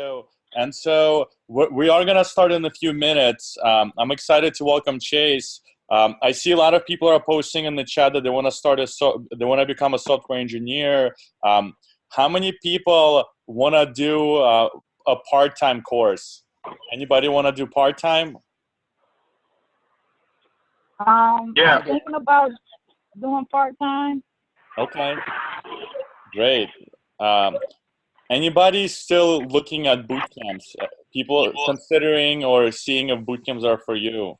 you? And so we are going to start in a few minutes. I'm excited to welcome Chase. I see a lot of people are posting in the chat that they want to they want to become a software engineer. How many people want to do a part-time course? Anybody want to do part-time? I'm thinking about doing part-time. Okay, great. Anybody still looking at boot camps? People considering or seeing if boot camps are for you?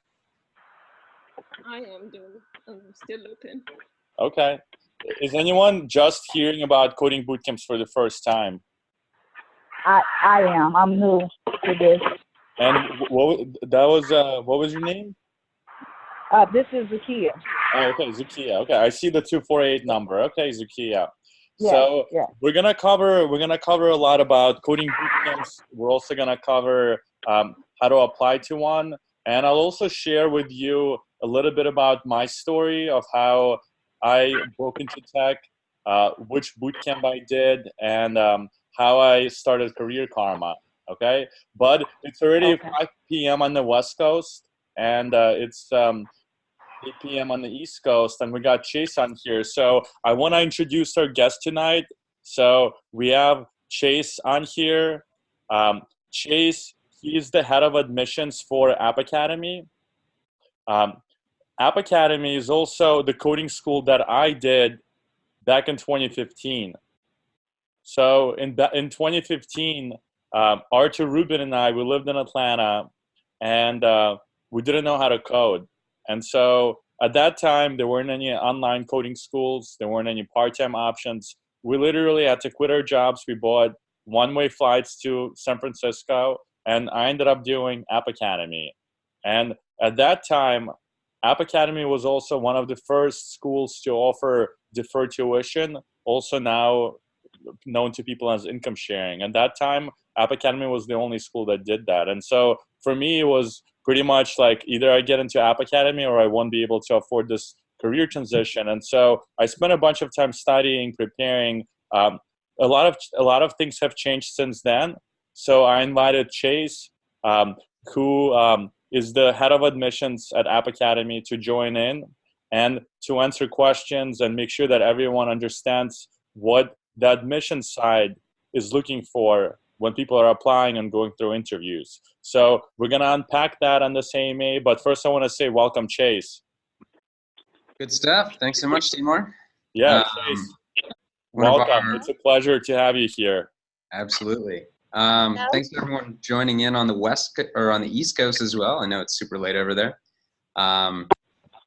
I'm still looking. Okay. Is anyone just hearing about coding boot camps for the first time? I am. I'm new to this. And what was your name? This is Zakia. Oh, okay, Zakia. Okay, I see the 248 number. Okay, Zakia. Yeah, So yeah. we're gonna cover a lot about coding boot camps. We're also gonna cover how to apply to one, and I'll also share with you a little bit about my story of how I broke into tech, which boot camp I did, and how I started Career Karma. Okay, but it's already 5 p.m. on the West Coast, and it's 8 p.m. on the East Coast, and we got Chase on here. So I want to introduce our guest tonight. So we have Chase on here. Chase, he's the head of admissions for App Academy. App Academy is also the coding school that I did back in 2015. So in 2015, Artur Rubin and I, we lived in Atlanta, and we didn't know how to code. And so at that time, there weren't any online coding schools. There weren't any part-time options. We literally had to quit our jobs. We bought one-way flights to San Francisco, and I ended up doing App Academy. And at that time, App Academy was also one of the first schools to offer deferred tuition, also now known to people as income sharing. At that time, App Academy was the only school that did that. And so for me, it was pretty much like either I get into App Academy or I won't be able to afford this career transition. And so I spent a bunch of time studying, preparing. A lot of things have changed since then. So I invited Chase, who is the head of admissions at App Academy, to join in and to answer questions and make sure that everyone understands what the admission side is looking for when people are applying and going through interviews. So we're going to unpack that on this AMA, but first I want to say welcome, Chase. Good stuff. Thanks so much, Timur. Yeah, Chase, welcome. It's a pleasure to have you here. Absolutely. Thanks to everyone joining in on the East Coast as well. I know it's super late over there.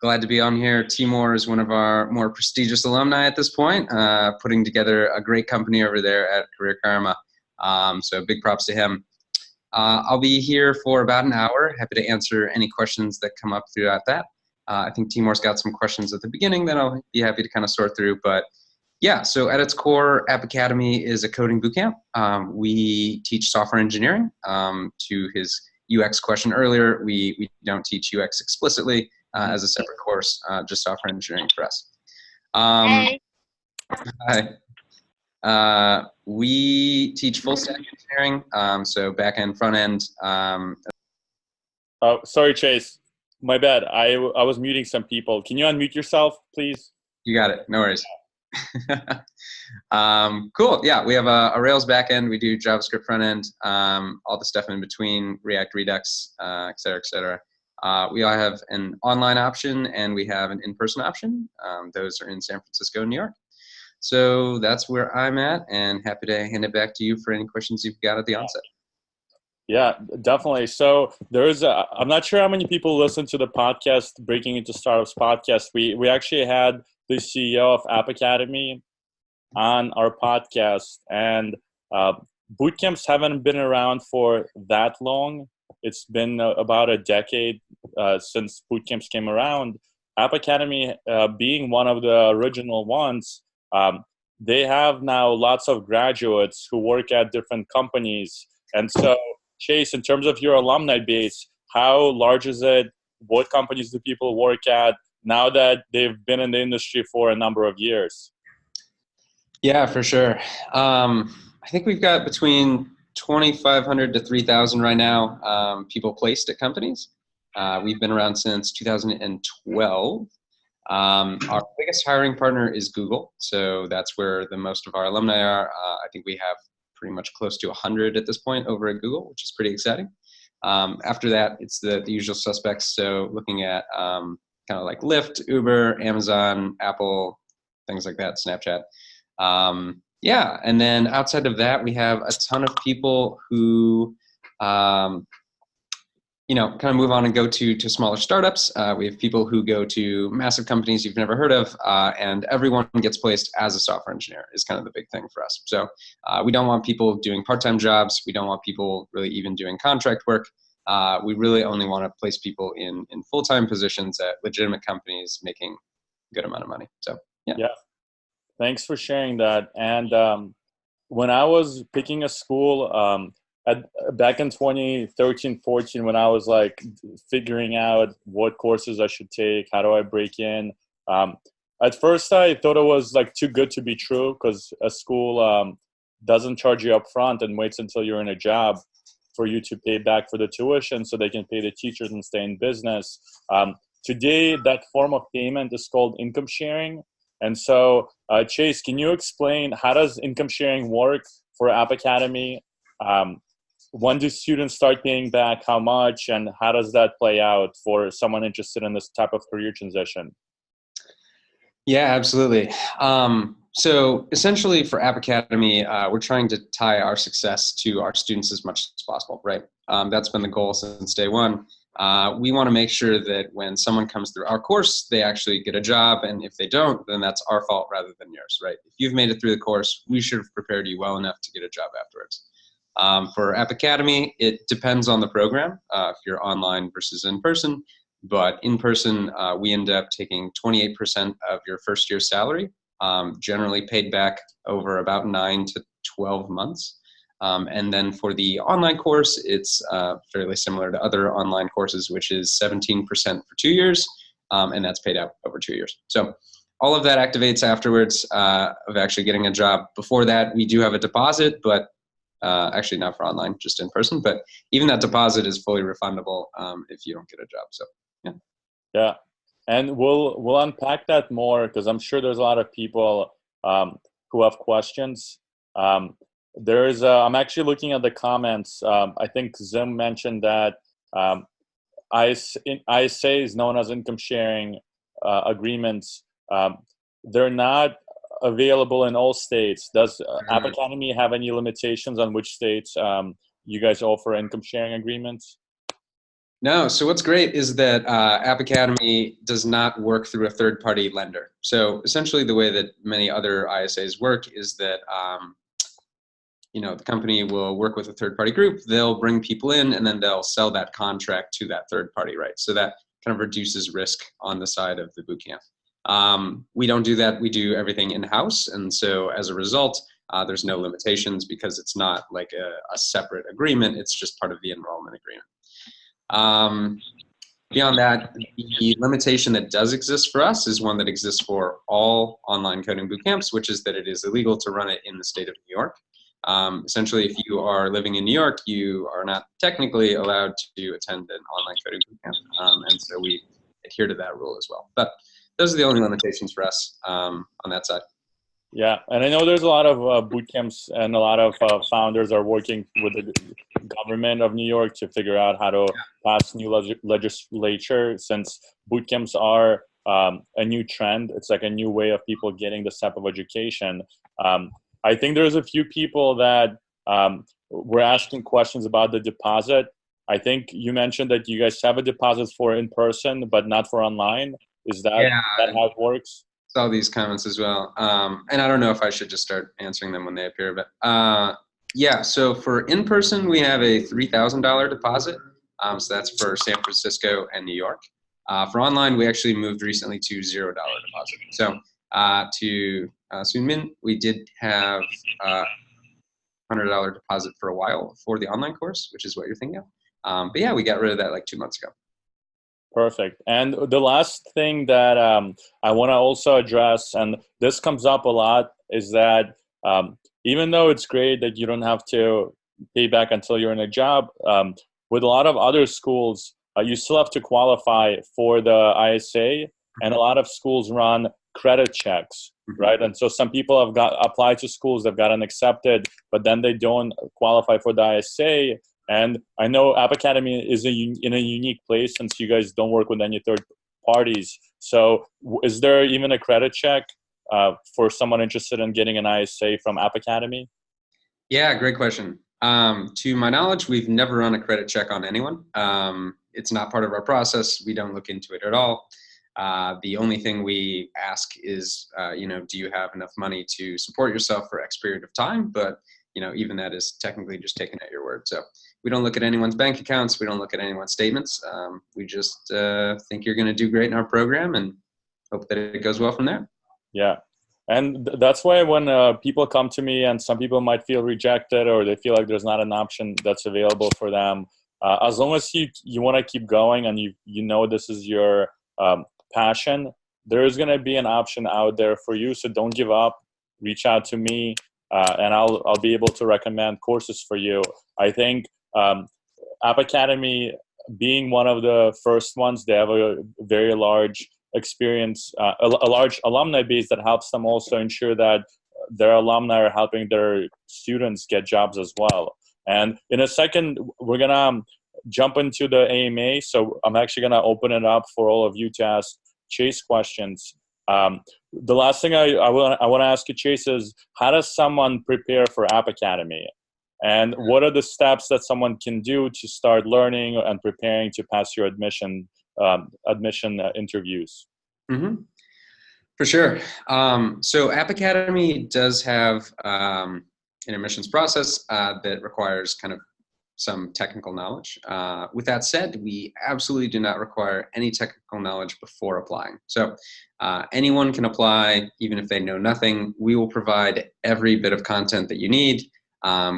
Glad to be on here. Timur is one of our more prestigious alumni at this point, putting together a great company over there at Career Karma. So big props to him. I'll be here for about an hour. Happy to answer any questions that come up throughout that. I think Timur's got some questions at the beginning that I'll be happy to kind of sort through. But yeah, so at its core, App Academy is a coding bootcamp. We teach software engineering. To his UX question earlier, we don't teach UX explicitly as a separate course, just software engineering for us. Hey. Hi. We teach full stack engineering, so back end, front end. Oh, sorry, Chase. My bad. I was muting some people. Can you unmute yourself, please? You got it. No worries. Cool. Yeah, we have a Rails backend. We do JavaScript front end, all the stuff in between, React, Redux, et cetera, et cetera. We all have an online option and we have an in-person option. Those are in San Francisco and New York. So that's where I'm at, and happy to hand it back to you for any questions you've got at the onset. Yeah, definitely. So I'm not sure how many people listen to the podcast, Breaking Into Startups podcast. We actually had the CEO of App Academy on our podcast, and bootcamps haven't been around for that long. It's been about a decade since bootcamps came around. App Academy being one of the original ones, they have now lots of graduates who work at different companies. And so, Chase, in terms of your alumni base, how large is it? What companies do people work at now that they've been in the industry for a number of years? Yeah, for sure. I think we've got between 2,500 to 3,000 right now, people placed at companies. We've been around since 2012. Our biggest hiring partner is Google, so that's where the most of our alumni are. I think we have pretty much close to 100 at this point over at Google, which is pretty exciting. After that, it's the usual suspects, so looking at kind of like Lyft, Uber, Amazon, Apple, things like that, Snapchat. Yeah, and then outside of that, we have a ton of people who kind of move on and go to smaller startups. We have people who go to massive companies you've never heard of, and everyone gets placed as a software engineer is kind of the big thing for us. So we don't want people doing part-time jobs. We don't want people really even doing contract work. We really only want to place people in full-time positions at legitimate companies making a good amount of money. So yeah. Thanks for sharing that. And when I was picking a school, back in 2013-14, when I was like figuring out what courses I should take, how do I break in, at first I thought it was like too good to be true, because a school doesn't charge you up front and waits until you're in a job for you to pay back for the tuition so they can pay the teachers and stay in business. Today, that form of payment is called income sharing. And so, Chase, can you explain how does income sharing work for App Academy? When do students start paying back how much, and how does that play out for someone interested in this type of career transition? Yeah, absolutely. So essentially for App Academy, we're trying to tie our success to our students as much as possible, right? That's been the goal since day one. We want to make sure that when someone comes through our course, they actually get a job. And if they don't, then that's our fault rather than yours, right? If you've made it through the course, we should have prepared you well enough to get a job afterwards. For App Academy, it depends on the program, if you're online versus in person. But in person, we end up taking 28% of your first year's salary, generally paid back over about 9 to 12 months. And then for the online course, it's fairly similar to other online courses, which is 17% for 2 years, and that's paid out over 2 years. So all of that activates afterwards of actually getting a job. Before that, we do have a deposit, but actually not for online, just in person. But even that deposit is fully refundable if you don't get a job. So yeah. Yeah, and we'll unpack that more, because I'm sure there's a lot of people who have questions. I'm actually looking at the comments. I think Zim mentioned that ISA is known as income sharing agreements. They're not available in all states. Does App Academy have any limitations on which states you guys offer income sharing agreements? No. So what's great is that App Academy does not work through a third-party lender. So essentially the way that many other ISAs work is that the company will work with a third-party group, they'll bring people in, and then they'll sell that contract to that third party, right? So that kind of reduces risk on the side of the bootcamp. We don't do that. We do everything in-house. And so as a result, there's no limitations because it's not like a separate agreement. It's just part of the enrollment agreement. Beyond that, the limitation that does exist for us is one that exists for all online coding bootcamps, which is that it is illegal to run it in the state of New York. Essentially, if you are living in New York, you are not technically allowed to attend an online coding bootcamp. And so we adhere to that rule as well. But those are the only limitations for us on that side. Yeah, and I know there's a lot of boot camps, and a lot of founders are working with the government of New York to figure out how to pass new legislature, since boot camps are a new trend. It's like a new way of people getting this type of education. I think there's a few people that were asking questions about the deposit. I think you mentioned that you guys have a deposit for in person, but not for online. Is that how it works? Saw these comments as well. And I don't know if I should just start answering them when they appear, but yeah, so for in-person, we have a $3,000 deposit. So that's for San Francisco and New York. For online, we actually moved recently to $0 deposit. So to Soonmin, we did have $100 deposit for a while for the online course, which is what you're thinking of. But yeah, we got rid of that like 2 months ago. Perfect. And the last thing that I want to also address, and this comes up a lot, is that even though it's great that you don't have to pay back until you're in a job. With a lot of other schools, you still have to qualify for the ISA, and a lot of schools run credit checks, right? And so some people have applied to schools, they've gotten accepted, but then they don't qualify for the ISA. And I know App Academy is in a unique place since you guys don't work with any third parties. So is there even a credit check for someone interested in getting an ISA from App Academy? Yeah, great question. To my knowledge, we've never run a credit check on anyone. It's not part of our process. We don't look into it at all. The only thing we ask is, do you have enough money to support yourself for X period of time? But, even that is technically just taken at your word. So we don't look at anyone's bank accounts. We don't look at anyone's statements. We just think you're going to do great in our program and hope that it goes well from there. Yeah. And that's why when people come to me, and some people might feel rejected or they feel like there's not an option that's available for them, as long as you want to keep going and you know this is your passion, there is going to be an option out there for you. So don't give up. Reach out to me, and I'll be able to recommend courses for you. I think App Academy, being one of the first ones, they have a very large experience, a large alumni base that helps them also ensure that their alumni are helping their students get jobs as well. And in a second, we're going to jump into the AMA. So I'm actually going to open it up for all of you to ask Chase questions. The last thing I want to ask you, Chase, is how does someone prepare for App Academy? And what are the steps that someone can do to start learning and preparing to pass your admission interviews? Mm-hmm. For sure. So App Academy does have an admissions process that requires kind of some technical knowledge. With that said, we absolutely do not require any technical knowledge before applying. So anyone can apply, even if they know nothing. We will provide every bit of content that you need.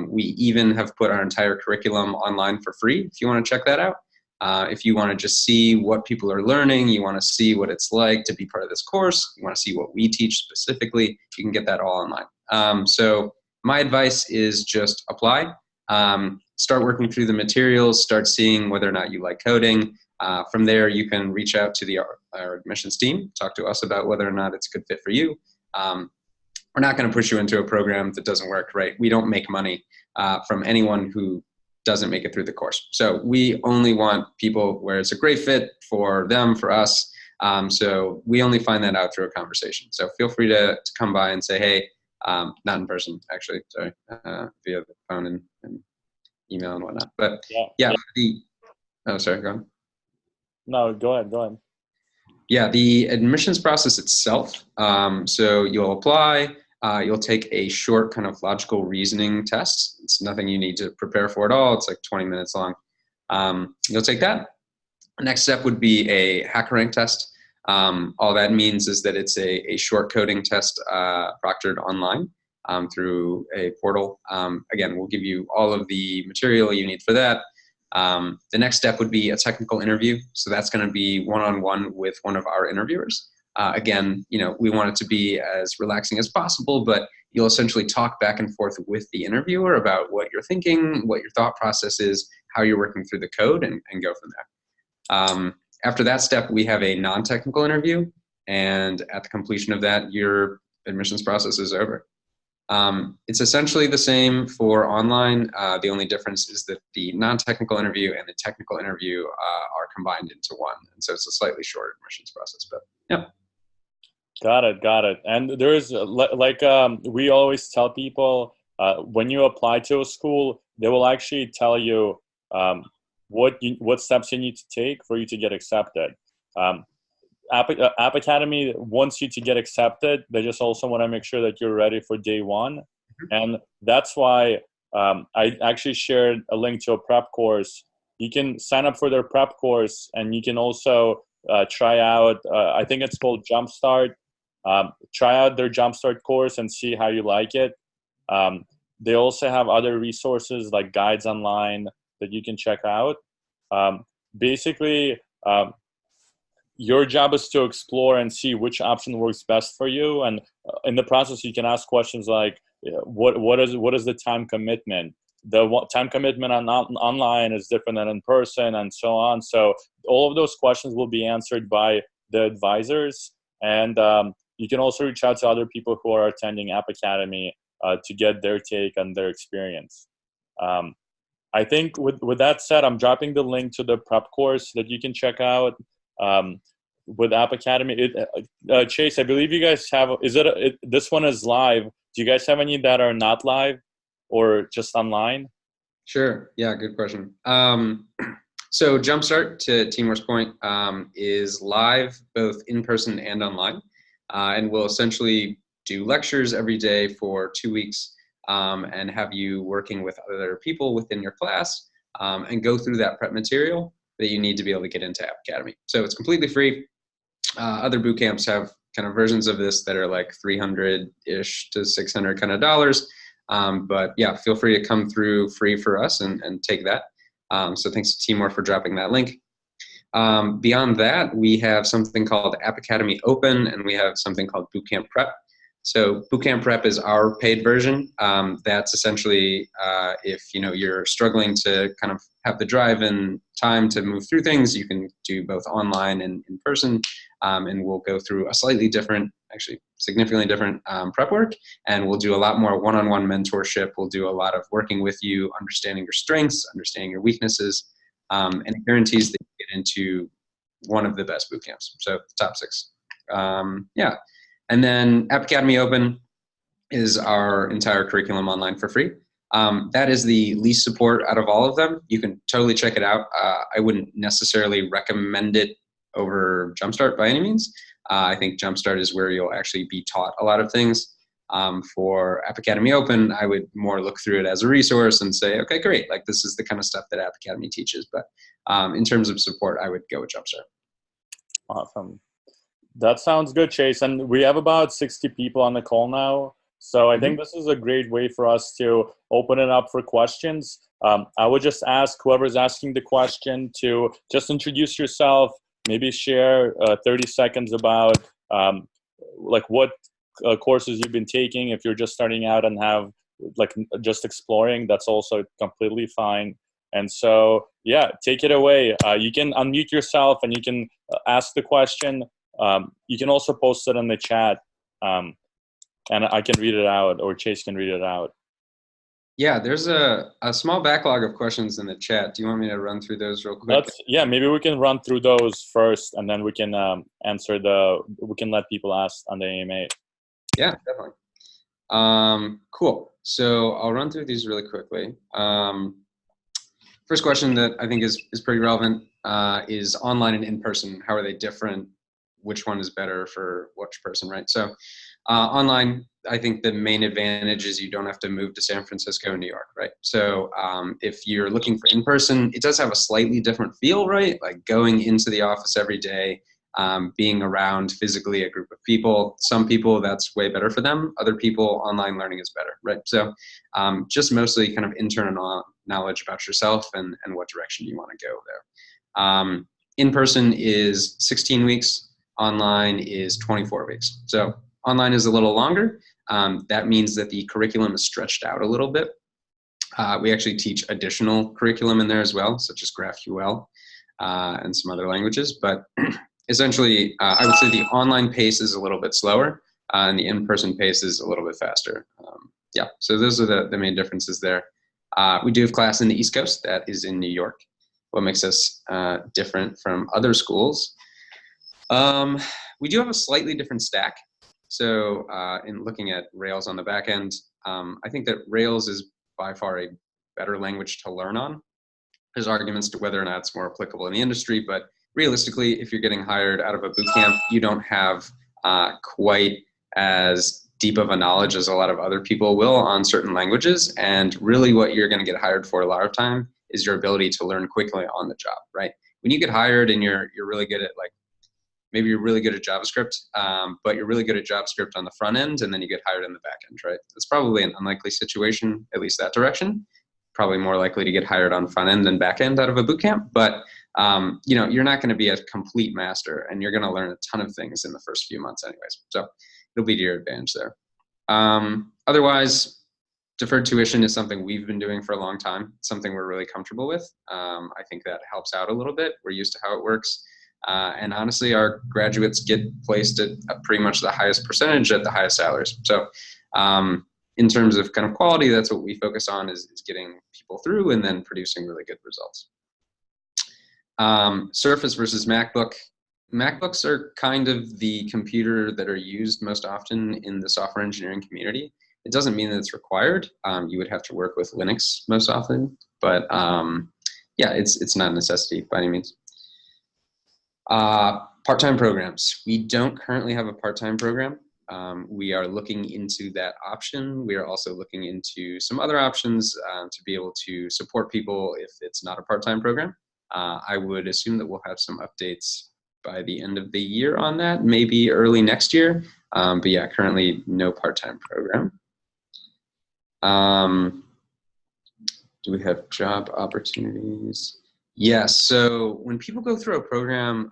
We even have put our entire curriculum online for free if you want to check that out. If you want to just see what people are learning, you want to see what it's like to be part of this course, you want to see what we teach specifically, you can get that all online. So my advice is just apply. Start working through the materials, start seeing whether or not you like coding. From there, you can reach out to our admissions team, talk to us about whether or not it's a good fit for you. We're not going to push you into a program that doesn't work, right? We don't make money from anyone who doesn't make it through the course. So we only want people where it's a great fit for them, for us. So we only find that out through a conversation. So feel free to come by and say, hey, not in person, actually, sorry, via the phone and email and whatnot. But oh, sorry, go on. No, go ahead. Yeah, the admissions process itself. So you'll apply. You'll take a short kind of logical reasoning test. It's nothing you need to prepare for at all. It's like 20 minutes long. You'll take that. The next step would be a HackerRank test. All that means is that it's a short coding test proctored online through a portal. Again, we'll give you all of the material you need for that. The next step would be a technical interview. So that's going to be one-on-one with one of our interviewers. Again, we want it to be as relaxing as possible, but you'll essentially talk back and forth with the interviewer about what you're thinking, what your thought process is, how you're working through the code, and go from there. After that step, we have a non-technical interview, and at the completion of that, your admissions process is over. It's essentially the same for online. The only difference is that the non-technical interview and the technical interview are combined into one, and so it's a slightly shorter admissions process, but yeah. Got it. And there's we always tell people, when you apply to a school, they will actually tell you what steps you need to take for you to get accepted. App Academy wants you to get accepted. They just also want to make sure that you're ready for day one. And that's why I actually shared a link to a prep course. You can sign up for their prep course, and you can also try out, I think it's called Jumpstart. Try out their Jumpstart course and see how you like it. They also have other resources like guides online that you can check out. Basically, your job is to explore and see which option works best for you. And in the process, you can ask questions like, what is the time commitment? time commitment online is different than in person, and so on. So all of those questions will be answered by the advisors. And you can also reach out to other people who are attending App Academy to get their take and their experience. I think with that said, I'm dropping the link to the prep course that you can check out with App Academy. Chase, I believe you guys have, this one is live. Do you guys have any that are not live or just online? Sure. Yeah, good question. So Jumpstart, to Timur's point, is live both in person and online, and we'll essentially do lectures every day for 2 weeks, and have you working with other people within your class, and go through that prep material that you need to be able to get into App Academy. So it's completely free. Other boot camps have kind of versions of this that are like $300-ish to $600 kind of dollars. But yeah, feel free to come through free for us and take that. So thanks to Timur for dropping that link. Beyond that, we have something called App Academy Open, and we have something called Bootcamp Prep. So Bootcamp Prep is our paid version. That's essentially if you're struggling to kind of have the drive and time to move through things, you can do both online and in person. And we'll go through a slightly different, actually significantly different prep work, and we'll do a lot more one-on-one mentorship. We'll do a lot of working with you, understanding your strengths, understanding your weaknesses, and it guarantees that you get into one of the best boot camps, so the top 6. Yeah, and then App Academy Open is our entire curriculum online for free. That is the least support out of all of them. You can totally check it out. I wouldn't necessarily recommend it over Jumpstart by any means. I think Jumpstart is where you'll actually be taught a lot of things. For App Academy Open, I would more look through it as a resource and say, okay, great, like this is the kind of stuff that App Academy teaches. But in terms of support, I would go with Jumpstart. Awesome. That sounds good, Chase. And we have about 60 people on the call now. So I think this is a great way for us to open it up for questions. I would just ask whoever's asking the question to just introduce yourself, maybe share 30 seconds about like what courses you've been taking. If you're just starting out and have like just exploring, that's also completely fine. And so, yeah, take it away. You can unmute yourself and you can ask the question. You can also post it in the chat, and I can read it out, or Chase can read it out. Yeah, there's a small backlog of questions in the chat. Do you want me to run through those real quick? Yeah, maybe we can run through those first, and then we can we can let people ask on the AMA. Yeah, definitely. Cool. So I'll run through these really quickly. First question that I think is pretty relevant is online and in person. How are they different? Which one is better for which person, right? So online, I think the main advantage is you don't have to move to San Francisco and New York, right? So if you're looking for in-person, it does have a slightly different feel, right? Like going into the office every day, being around physically a group of people. Some people, that's way better for them. Other people, online learning is better, right? So just mostly kind of internal knowledge about yourself and what direction you want to go there. In-person is 16 weeks. Online is 24 weeks. So online is a little longer. That means that the curriculum is stretched out a little bit. We actually teach additional curriculum in there as well, such as GraphQL and some other languages. But essentially, I would say the online pace is a little bit slower, and the in-person pace is a little bit faster. Yeah, so those are the main differences there. We do have class in the East Coast. That is in New York. What makes us different from other schools? We do have a slightly different stack. So in looking at Rails on the back end, I think that Rails is by far a better language to learn on. There's arguments to whether or not it's more applicable in the industry, but realistically, if you're getting hired out of a boot camp, you don't have quite as deep of a knowledge as a lot of other people will on certain languages. And really what you're going to get hired for a lot of time is your ability to learn quickly on the job, right? When you get hired and you're really good at maybe you're really good at JavaScript, but you're really good at JavaScript on the front end, and then you get hired in the back end, right? It's probably an unlikely situation, at least that direction. Probably more likely to get hired on front end than back end out of a boot camp, but you're not going to be a complete master, and you're going to learn a ton of things in the first few months anyways. So it'll be to your advantage there. Otherwise, Deferred tuition is something we've been doing for a long time, something we're really comfortable with. I think that helps out a little bit. We're used to how it works. And honestly, our graduates get placed at pretty much the highest percentage at the highest salaries. So in terms of kind of quality, that's what we focus on is getting people through and then producing really good results. Surface versus MacBook. MacBooks are kind of the computer that are used most often in the software engineering community. It doesn't mean that it's required. You would have to work with Linux most often, but yeah, it's not a necessity by any means. Part-time programs. We don't currently have a part-time program. We are looking into that option. We are also looking into some other options to be able to support people if it's not a part-time program. I would assume that we'll have some updates by the end of the year on that, maybe early next year. But yeah, currently no part-time program. Do we have job opportunities? Yes, so when people go through a program,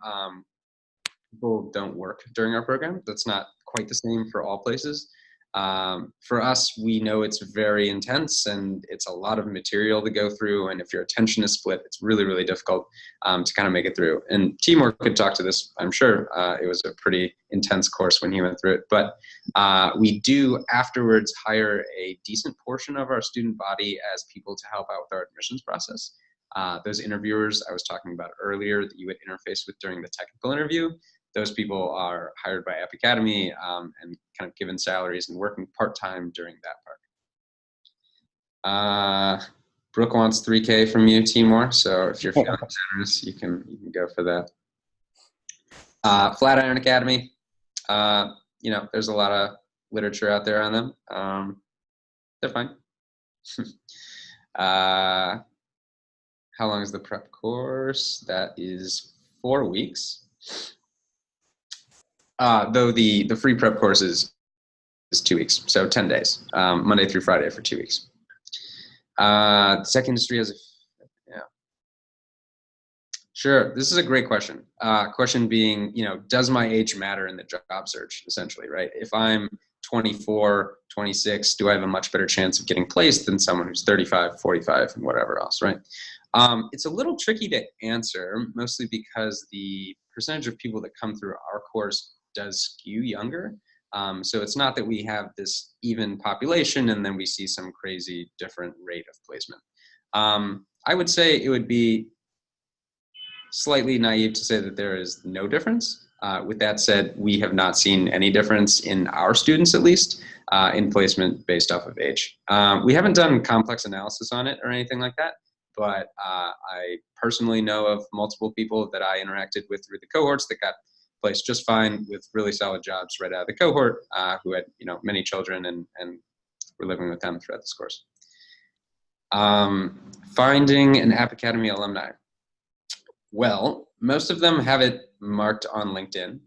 people don't work during our program. That's not quite the same for all places. For us, we know it's very intense and it's a lot of material to go through. And if your attention is split, it's really, really difficult to kind of make it through. And Timur could talk to this, I'm sure. It was a pretty intense course when he went through it. But we do afterwards hire a decent portion of our student body as people to help out with our admissions process. Those interviewers I was talking about earlier that you would interface with during the technical interview, those people are hired by App Academy and kind of given salaries and working part-time during that part. Brooke wants 3K from you, Timur. So if you're feeling generous, you can go for that. Flatiron Academy. You know, there's a lot of literature out there on them. They're fine. How long is the prep course? That is 4 weeks. Though the free prep course is 2 weeks, so 10 days, Monday through Friday for 2 weeks. Tech industry has yeah. Sure, this is a great question. Question being, you know, does my age matter in the job search, essentially, right? If I'm 24, 26, do I have a much better chance of getting placed than someone who's 35, 45, and whatever else, right? It's a little tricky to answer, mostly because the percentage of people that come through our course does skew younger. So it's not that we have this even population and then we see some crazy different rate of placement. I would say it would be slightly naive to say that there is no difference. With that said, we have not seen any difference in our students, at least, in placement based off of age. We haven't done complex analysis on it or anything like that, but I personally know of multiple people that I interacted with through the cohorts that got placed just fine with really solid jobs right out of the cohort, who had, you know, many children and were living with them throughout this course. Finding an App Academy alumni. Well, most of them have it marked on LinkedIn.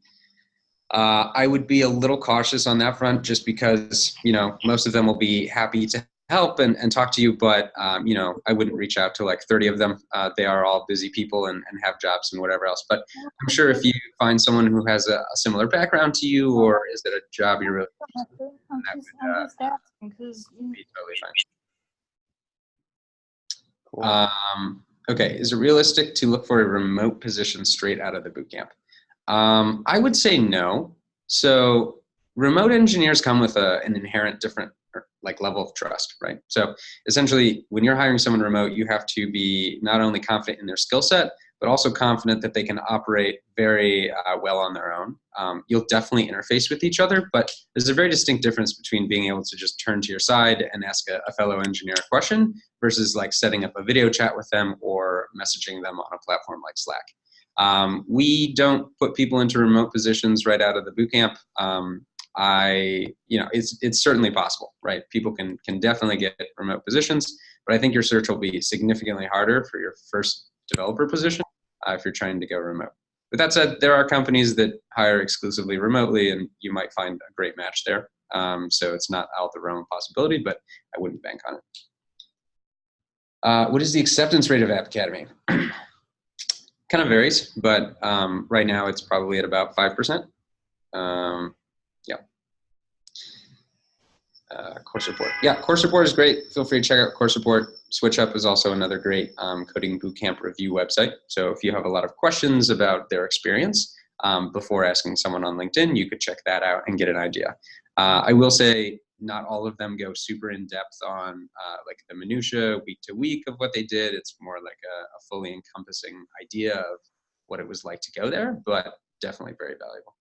I would be a little cautious on that front just because, you know, most of them will be happy to help and talk to you, but, you know, I wouldn't reach out to like 30 of them. They are all busy people and have jobs and whatever else. But I'm sure if you find someone who has a similar background to you or is at a job you're really interested in, that would be totally fine. Cool. Okay, is it realistic to look for a remote position straight out of the bootcamp? I would say no. So remote engineers come with an inherent different like level of trust, right? So essentially, when you're hiring someone remote, you have to be not only confident in their skill set, but also confident that they can operate very well on their own. You'll definitely interface with each other, but there's a very distinct difference between being able to just turn to your side and ask a fellow engineer a question versus like setting up a video chat with them or messaging them on a platform like Slack. We don't put people into remote positions right out of the bootcamp. You know, it's certainly possible, right? People can definitely get remote positions, but I think your search will be significantly harder for your first developer position if you're trying to go remote. With that said, there are companies that hire exclusively remotely, and you might find a great match there. So it's not out of the realm of possibility, but I wouldn't bank on it. What is the acceptance rate of App Academy? Kind of varies, but right now it's probably at about 5%. Yeah. Course Report. Yeah, Course Report is great. Feel free to check out Course Report. SwitchUp is also another great coding bootcamp review website. So if you have a lot of questions about their experience before asking someone on LinkedIn, you could check that out and get an idea. I will say not all of them go super in depth on like the minutia week to week of what they did. It's more like a fully encompassing idea of what it was like to go there, but definitely very valuable.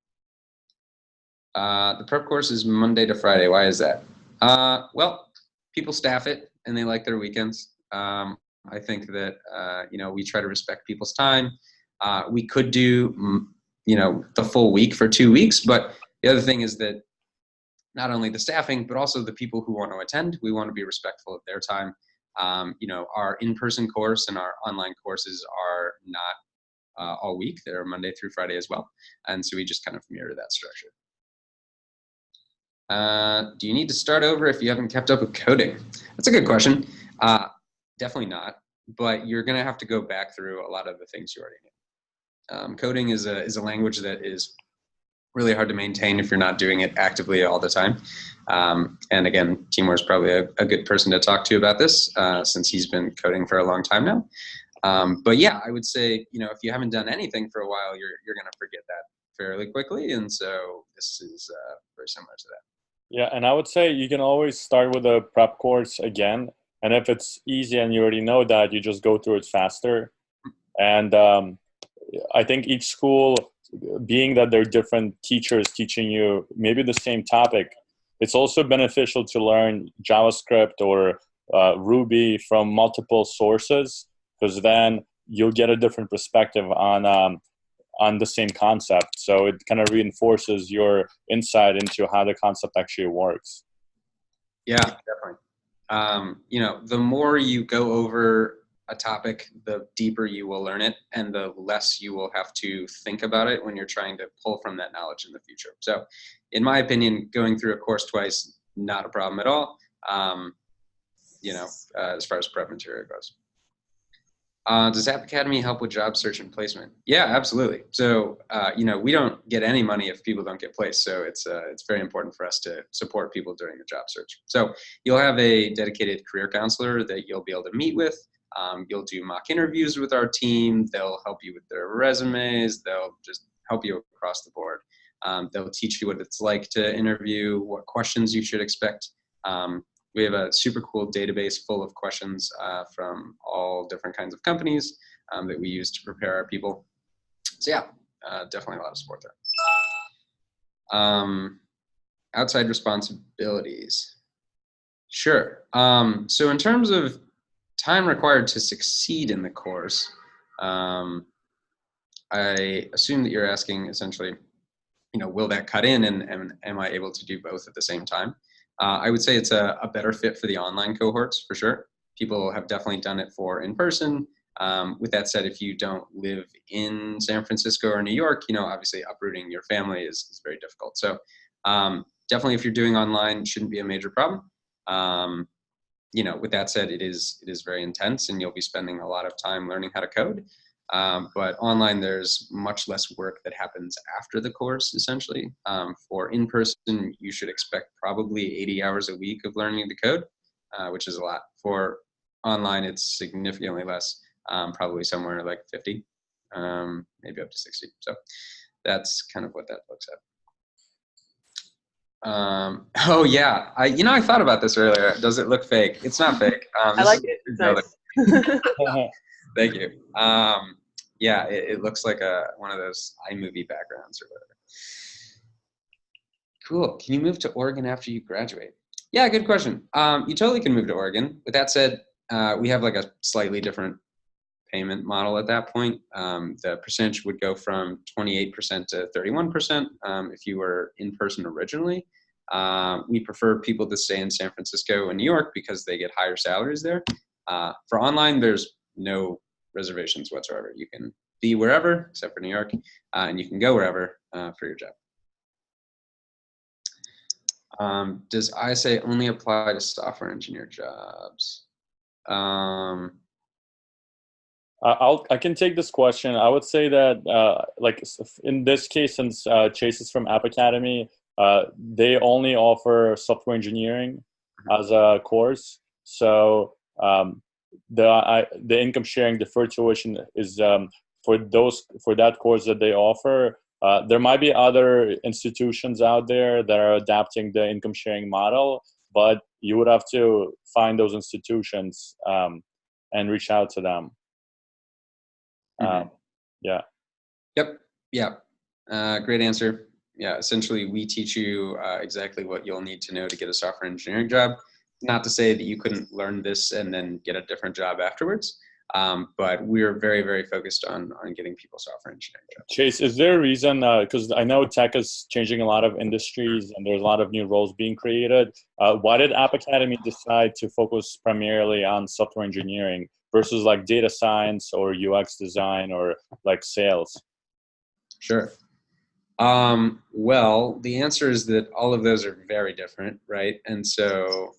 The prep course is Monday to Friday. Why is that? Well, people staff it and they like their weekends. I think that, we try to respect people's time. We could do, the full week for 2 weeks, but the other thing is that not only the staffing, but also the people who want to attend, we want to be respectful of their time. Our in-person course and our online courses are not all week. They're Monday through Friday as well. And so we just kind of mirror that structure. Do you need to start over if you haven't kept up with coding? That's a good question. Definitely not, but you're going to have to go back through a lot of the things you already knew. Coding is a language that is really hard to maintain if you're not doing it actively all the time. And again, Timur is probably a good person to talk to about this since he's been coding for a long time now. But yeah, I would say, if you haven't done anything for a while, you're going to forget that fairly quickly. And so this is very similar to that. Yeah, and I would say you can always start with a prep course again. And if it's easy and you already know that, you just go through it faster. And I think each school, being that they're different teachers teaching you maybe the same topic, it's also beneficial to learn JavaScript or Ruby from multiple sources, because then you'll get a different perspective on the same concept. So it kind of reinforces your insight into how the concept actually works. Yeah, definitely. The more you go over a topic, the deeper you will learn it and the less you will have to think about it when you're trying to pull from that knowledge in the future. So in my opinion, going through a course twice, not a problem at all, as far as prep material goes. Does App Academy help with job search and placement? Yeah, absolutely. So, we don't get any money if people don't get placed. So it's very important for us to support people during the job search. So you'll have a dedicated career counselor that you'll be able to meet with. You'll do mock interviews with our team. They'll help you with their resumes. They'll just help you across the board. They'll teach you what it's like to interview, what questions you should expect. We have a super cool database full of questions from all different kinds of companies that we use to prepare our people. So yeah, definitely a lot of support there. Outside responsibilities. Sure. So in terms of time required to succeed in the course, I assume that you're asking essentially, will that cut in and am I able to do both at the same time? I would say it's a better fit for the online cohorts for sure. People have definitely done it for in-person. With that said, if you don't live in San Francisco or New York, obviously uprooting your family is very difficult. So definitely if you're doing online, it shouldn't be a major problem. With that said, it is very intense and you'll be spending a lot of time learning how to code. But online, there's much less work that happens after the course, essentially. For in-person, you should expect probably 80 hours a week of learning to code, which is a lot. For online, it's significantly less, probably somewhere like 50, maybe up to 60. So that's kind of what that looks at. Oh yeah, I thought about this earlier. Does it look fake? It's not fake. I like it. It's nice. Thank you. Yeah, it looks like one of those iMovie backgrounds or whatever. Cool. Can you move to Oregon after you graduate? Yeah, good question. You totally can move to Oregon. With that said, we have like a slightly different payment model at that point. The percentage would go from 28% to 31% if you were in person originally. We prefer people to stay in San Francisco and New York because they get higher salaries there. For online, there's no reservations whatsoever. You can be wherever except for New York, and you can go wherever for your job. Does ISA only apply to software engineer jobs? I can take this question. I would say that like in this case, since Chase is from App Academy, they only offer software engineering as a course. So the income sharing deferred tuition is for that course that they offer. There might be other institutions out there that are adapting the income sharing model, but you would have to find those institutions and reach out to them. Yeah. Yep. Yeah. Great answer. Yeah. Essentially, we teach you exactly what you'll need to know to get a software engineering job. Not to say that you couldn't learn this and then get a different job afterwards, but we're very, very focused on getting people software engineering jobs. Chase, is there a reason, because I know tech is changing a lot of industries and there's a lot of new roles being created. Why did App Academy decide to focus primarily on software engineering versus like data science or UX design or like sales? Sure. Well, the answer is that all of those are very different, right? And so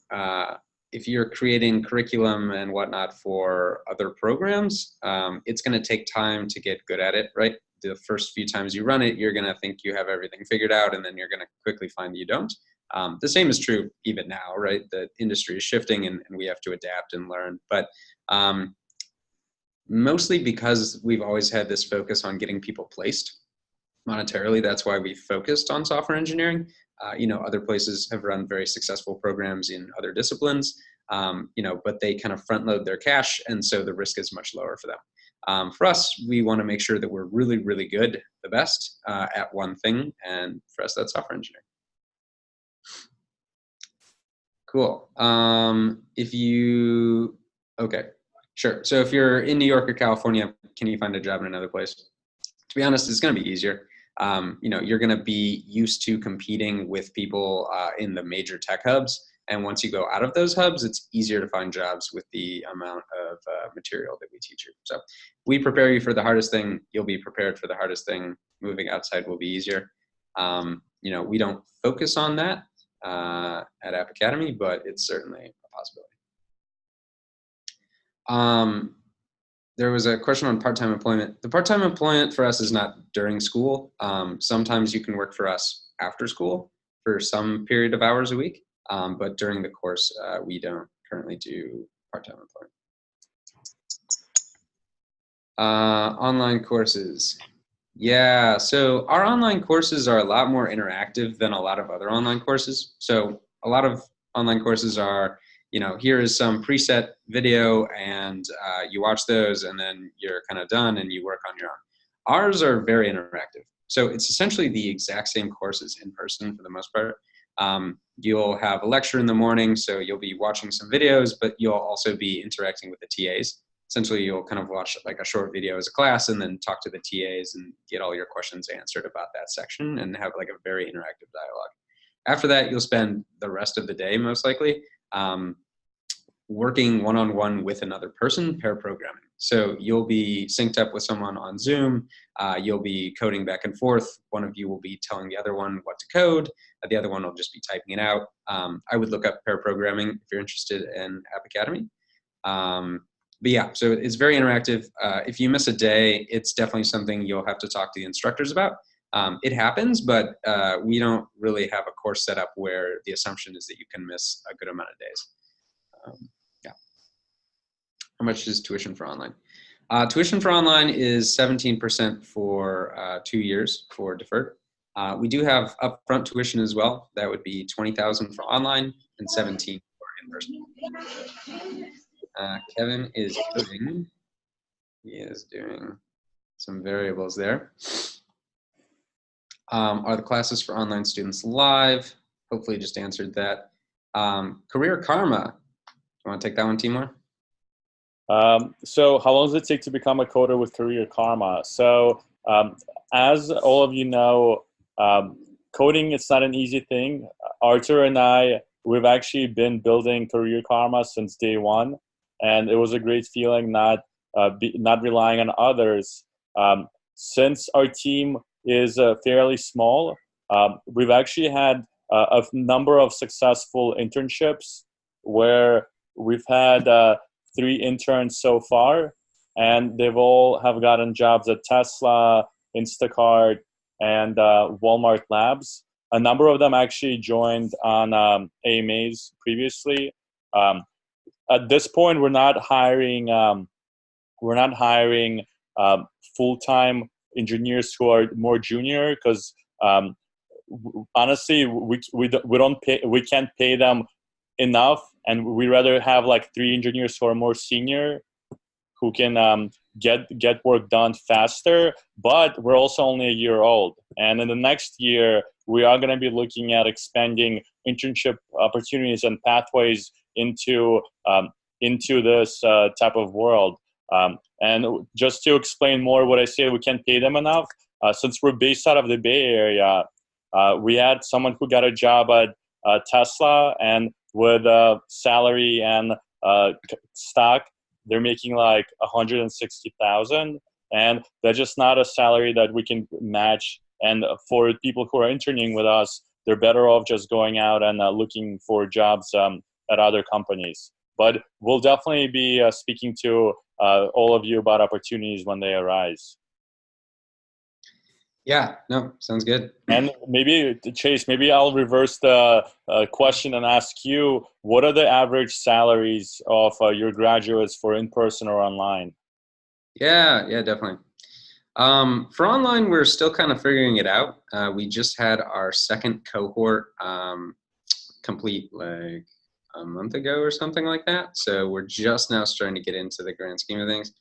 if you're creating curriculum and whatnot for other programs, it's going to take time to get good at it, right? The first few times you run it, you're going to think you have everything figured out, and then you're going to quickly find that you don't. The same is true even now, right? The industry is shifting and we have to adapt and learn. But mostly because we've always had this focus on getting people placed monetarily, that's why we focused on software engineering. Other places have run very successful programs in other disciplines, but they kind of front load their cash, and so the risk is much lower for them. For us, we want to make sure that we're really, really good, the best at one thing, and for us, that's software engineering. Cool. Okay, sure. So if you're in New York or California, can you find a job in another place? To be honest, it's going to be easier. You're going to be used to competing with people in the major tech hubs. And once you go out of those hubs, it's easier to find jobs with the amount of material that we teach you. So we prepare you for the hardest thing. You'll be prepared for the hardest thing. Moving outside will be easier. We don't focus on that at App Academy, but it's certainly a possibility. There was a question on part-time employment. The part-time employment for us is not during school. Sometimes you can work for us after school for some period of hours a week, but during the course, we don't currently do part-time employment. Online courses. Yeah, so our online courses are a lot more interactive than a lot of other online courses. So a lot of online courses are, here is some preset video and you watch those and then you're kind of done and you work on your own. Ours are very interactive. So it's essentially the exact same course as in person for the most part. You'll have a lecture in the morning, so you'll be watching some videos, but you'll also be interacting with the TAs. Essentially, you'll kind of watch like a short video as a class and then talk to the TAs and get all your questions answered about that section and have like a very interactive dialogue. After that, you'll spend the rest of the day, most likely, working one-on-one with another person, pair programming. So you'll be synced up with someone on Zoom. You'll be coding back and forth. One of you will be telling the other one what to code. The other one will just be typing it out. I would look up pair programming if you're interested in App Academy. But yeah, so it's very interactive. If you miss a day, it's definitely something you'll have to talk to the instructors about. It happens, but we don't really have a course set up where the assumption is that you can miss a good amount of days. Yeah. How much is tuition for online? Tuition for online is 17% for 2 years for deferred. We do have upfront tuition as well. That would be $20,000 for online and $17,000 for in-person. Kevin is coding. He is doing some variables there. Are the classes for online students live? Hopefully just answered that. Career Karma. You want to take that one, Timur? So how long does it take to become a coder with Career Karma? So as all of you know, coding is not an easy thing. Arthur and I, we've actually been building Career Karma since day one. And it was a great feeling not relying on others. Since our team is fairly small, we've actually had a number of successful internships where we've had 3 interns so far, and they've all have gotten jobs at Tesla, Instacart, and Walmart Labs. a number of them actually joined on AMAs previously. At this point, we're not hiring full-time engineers who are more junior because honestly, we can't pay them enough, and we rather have like 3 engineers who are more senior, who can get work done faster. But we're also only a year old, and in the next year we are going to be looking at expanding internship opportunities and pathways into this type of world. And just to explain more what I say, we can't pay them enough. Since we're based out of the Bay Area, we had someone who got a job at Tesla, and with salary and stock, they're making like 160,000, and that's just not a salary that we can match. And for people who are interning with us, they're better off just going out and looking for jobs at other companies. But we'll definitely be speaking to all of you about opportunities when they arise. Yeah, no, sounds good. And maybe, Chase, maybe I'll reverse the question and ask you, what are the average salaries of your graduates for in-person or online? Yeah, definitely. For online, we're still kind of figuring it out. We just had our second cohort complete like a month ago or something like that. So we're just now starting to get into the grand scheme of things.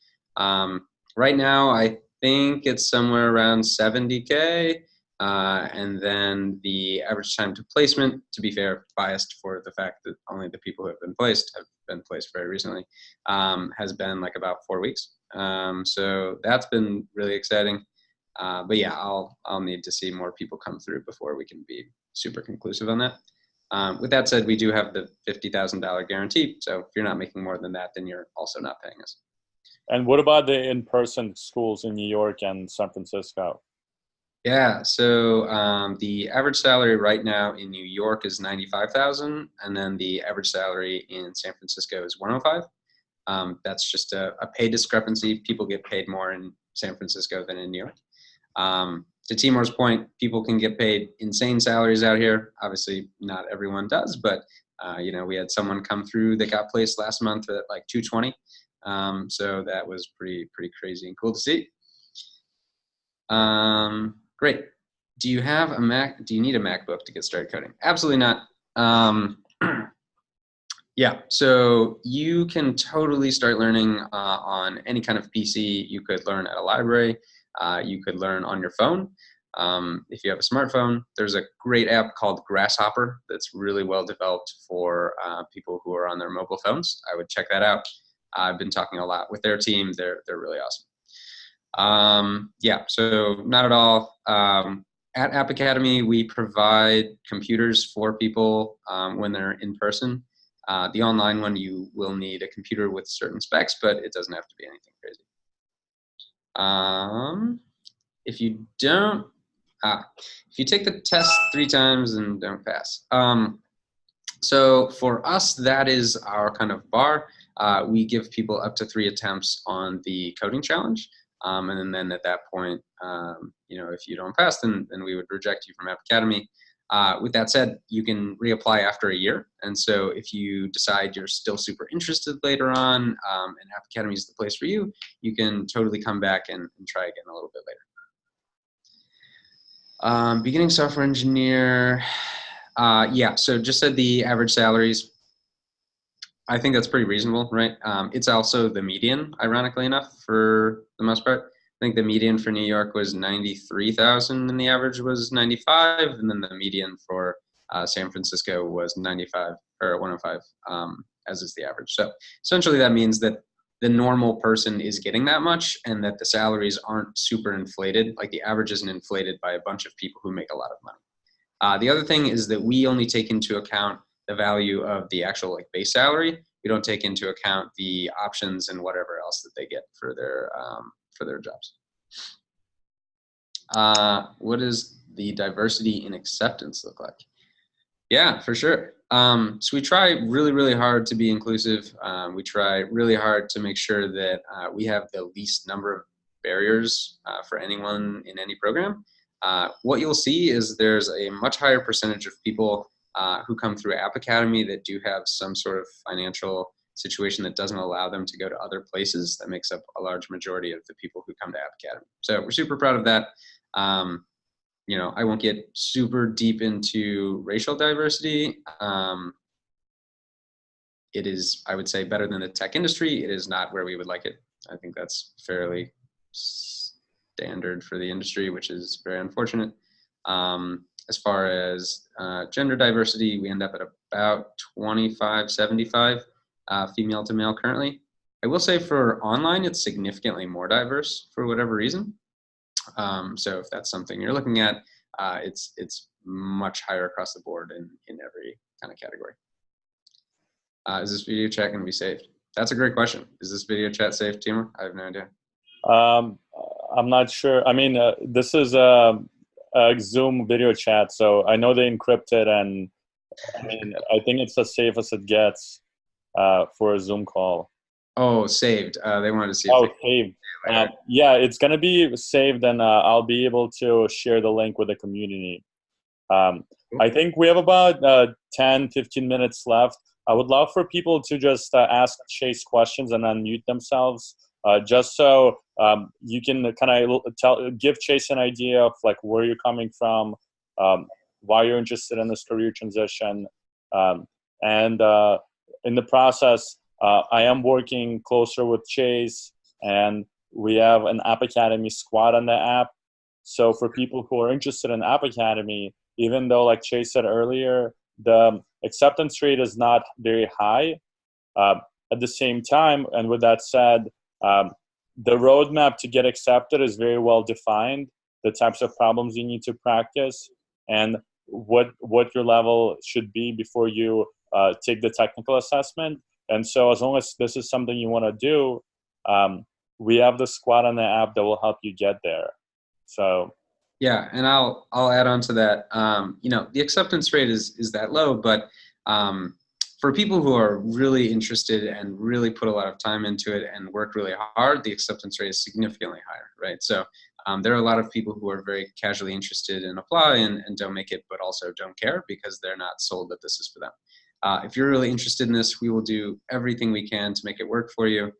Right now, I think it's somewhere around 70K. And then the average time to placement, to be fair, biased for the fact that only the people who have been placed very recently, has been like about 4 weeks. So that's been really exciting. But yeah, I'll need to see more people come through before we can be super conclusive on that. With that said, we do have the $50,000 guarantee. So if you're not making more than that, then you're also not paying us. And what about the in-person schools in New York and San Francisco? Yeah, so the average salary right now in New York is $95,000, and then the average salary in San Francisco is $105,000. That's just a pay discrepancy. People get paid more in San Francisco than in New York. To Timur's point, people can get paid insane salaries out here. Obviously, not everyone does, but we had someone come through that got placed last month at like $220,000. So that was pretty crazy and cool to see. Great. Do you have a Mac? Do you need a MacBook to get started coding? Absolutely not. Yeah, so you can totally start learning on any kind of PC. You could learn at a library. You could learn on your phone. If you have a smartphone, there's a great app called Grasshopper that's really well developed for people who are on their mobile phones. I would check that out. I've been talking a lot with their team. They're really awesome. Yeah, so not at all. At App Academy, we provide computers for people when they're in person. The online one, you will need a computer with certain specs, but it doesn't have to be anything crazy. If you don't, if you take the test 3 times and don't pass. So for us, that is our kind of bar. We give people up to 3 attempts on the coding challenge. And then at that point, if you don't pass, then we would reject you from App Academy. With that said, you can reapply after a year. And so if you decide you're still super interested later on, and App Academy is the place for you, you can totally come back and try again a little bit later. Beginning software engineer. Yeah, so just said the average salaries. I think that's pretty reasonable, right? It's also the median, ironically enough, for the most part. I think the median for New York was 93,000, and the average was 95, and then the median for San Francisco was 95 or 105, as is the average. So essentially, that means that the normal person is getting that much, and that the salaries aren't super inflated. Like the average isn't inflated by a bunch of people who make a lot of money. The other thing is that we only take into account the value of the actual base salary. We don't take into account the options and whatever else that they get for their jobs. What does the diversity in acceptance look like? Yeah, for sure. So we try really hard to be inclusive. We try really hard to make sure that we have the least number of barriers for anyone in any program. What you'll see is there's a much higher percentage of people who come through App Academy that do have some sort of financial situation that doesn't allow them to go to other places. That makes up a large majority of the people who come to App Academy. So we're super proud of that. You know, I won't get super deep into racial diversity. It is, I would say, better than the tech industry. It is not where we would like it. I think that's fairly standard for the industry, which is very unfortunate. As far as gender diversity, we end up at about 25-75 female to male currently. I will say for online, it's significantly more diverse for whatever reason. So if that's something you're looking at, it's much higher across the board in every kind of category. Is this video chat going to be saved? That's a great question. Is this video chat saved, Timur? I have no idea. I'm not sure. I mean, this is a Zoom video chat, so I know they encrypt it, and I mean, I think it's as safe as it gets for a Zoom call. Oh, saved. They wanted to see. Oh, saved. Yeah, it's going to be saved, and I'll be able to share the link with the community. I think we have about 10, 15 minutes left. I would love for people to just ask Chase questions and unmute themselves, just so you can kind of give Chase an idea of like where you're coming from, why you're interested in this career transition, and in the process, I am working closer with Chase, and we have an App Academy squad on the app. So for people who are interested in App Academy, even though, like Chase said earlier, the acceptance rate is not very high. At the same time, and with that said, the roadmap to get accepted is very well defined, the types of problems you need to practice, and what your level should be before you take the technical assessment. And so as long as this is something you want to do, we have the squad on the app that will help you get there. So yeah, and I'll add on to that. You know, the acceptance rate is that low, but for people who are really interested and really put a lot of time into it and work really hard, the acceptance rate is significantly higher, right? So there are a lot of people who are very casually interested and apply and don't make it, but also don't care because they're not sold that this is for them. If you're really interested in this, we will do everything we can to make it work for you.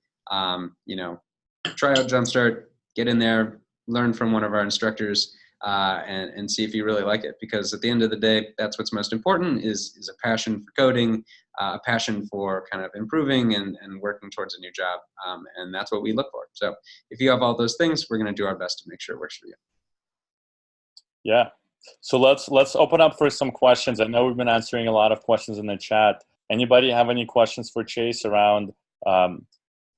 You know, try out Jumpstart, get in there, learn from one of our instructors, and see if you really like it. Because at the end of the day, that's what's most important is a passion for coding, a passion for kind of improving and working towards a new job. And that's what we look for. So if you have all those things, we're going to do our best to make sure it works for you. yeah. So let's open up for some questions. I know we've been answering a lot of questions in the chat. Anybody have any questions for Chase around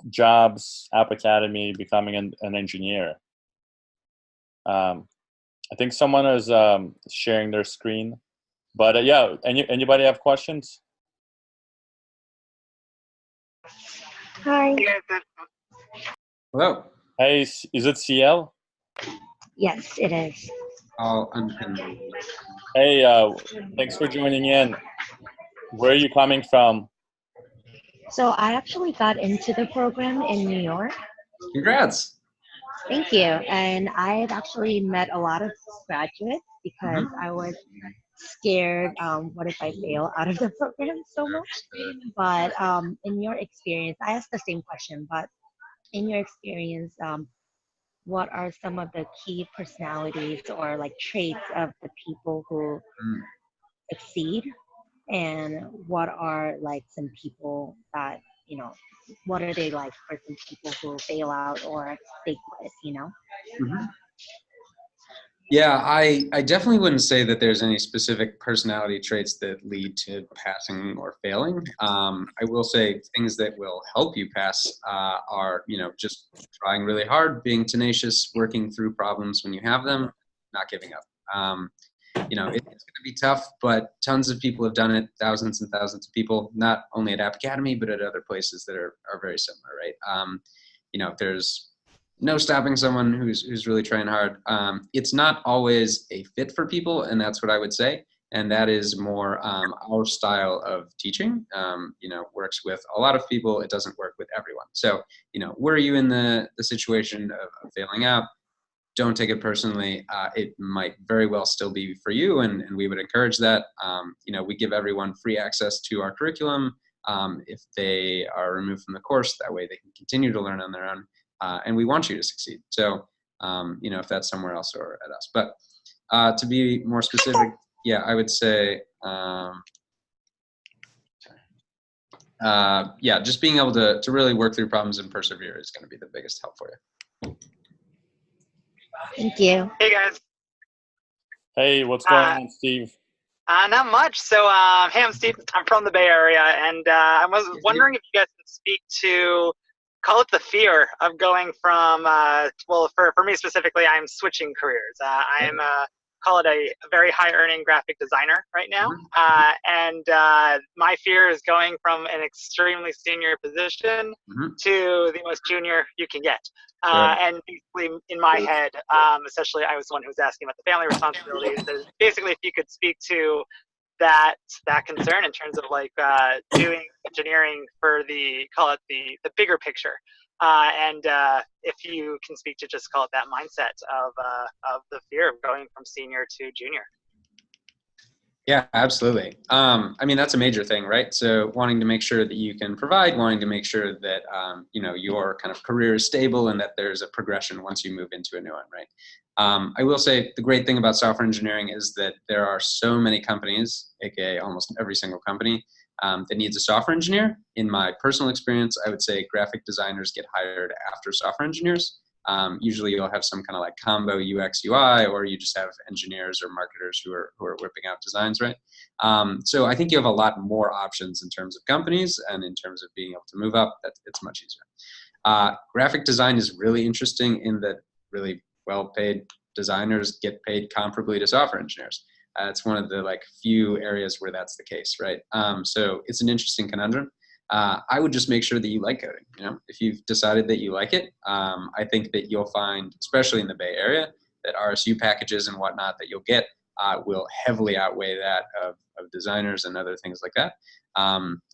jobs, App Academy, becoming an engineer? I think someone is sharing their screen, but yeah, anybody have questions? Hi. Hello. Hey, is it CL? Yes, it is. I'll unpin. Hey, thanks for joining in. Where are you coming from? So I actually got into the program in New York. Congrats. Thank you. And I've actually met a lot of graduates because I was scared, what if I fail out of the program so much? But in your experience, I asked the same question, but in your experience, what are some of the key personalities or like traits of the people who succeed? And what are like some people that, you know, what are they like for some people who fail out or stay quit, you know? Yeah, I definitely wouldn't say that there's any specific personality traits that lead to passing or failing. I will say things that will help you pass are, you know, just trying really hard, being tenacious, working through problems when you have them, not giving up. You know, it's going to be tough, but tons of people have done it, thousands and thousands of people, not only at App Academy, but at other places that are very similar, right? You know, there's no stopping someone who's really trying hard. It's not always a fit for people, and that's what I would say. And that is more our style of teaching. You know, works with a lot of people. It doesn't work with everyone. So, you know, were you in the situation of failing out? don't take it personally. It might very well still be for you, and we would encourage that. We give everyone free access to our curriculum if they are removed from the course. That way they can continue to learn on their own, and we want you to succeed. So, if that's somewhere else or at us. But to be more specific, yeah, I would say, just being able to really work through problems and persevere is going to be the biggest help for you. Thank you. Hey guys. Hey, what's going on, Steve? Not much. So, hey, I'm Steve. I'm from the Bay Area, and I was wondering if you guys can speak to, call it the fear of going from, well, for me specifically, I'm switching careers. I'm, call it a very high-earning graphic designer right now, and my fear is going from an extremely senior position to the most junior you can get. And basically, in my head, especially I was the one who was asking about the family responsibilities. Basically, if you could speak to that concern in terms of like doing engineering for call it the bigger picture, and if you can speak to just call it that mindset of the fear of going from senior to junior. Yeah, absolutely. I mean, that's a major thing, right? So wanting to make sure that you can provide, wanting to make sure that, your kind of career is stable and that there's a progression once you move into a new one, right? I will say the great thing about software engineering is that there are so many companies, aka almost every single company, that needs a software engineer. In my personal experience, I would say graphic designers get hired after software engineers. Usually you'll have some kind of like combo UX UI, or you just have engineers or marketers who are whipping out designs, right? So I think you have a lot more options in terms of companies and in terms of being able to move up. It's much easier. Graphic design is really interesting in that really well-paid designers get paid comparably to software engineers. It's one of the like few areas where that's the case, right? So it's an interesting conundrum. I would just make sure that you like coding. If you've decided that you like it, I think that you'll find, especially in the Bay Area, that RSU packages and whatnot that you'll get will heavily outweigh that of designers and other things like that.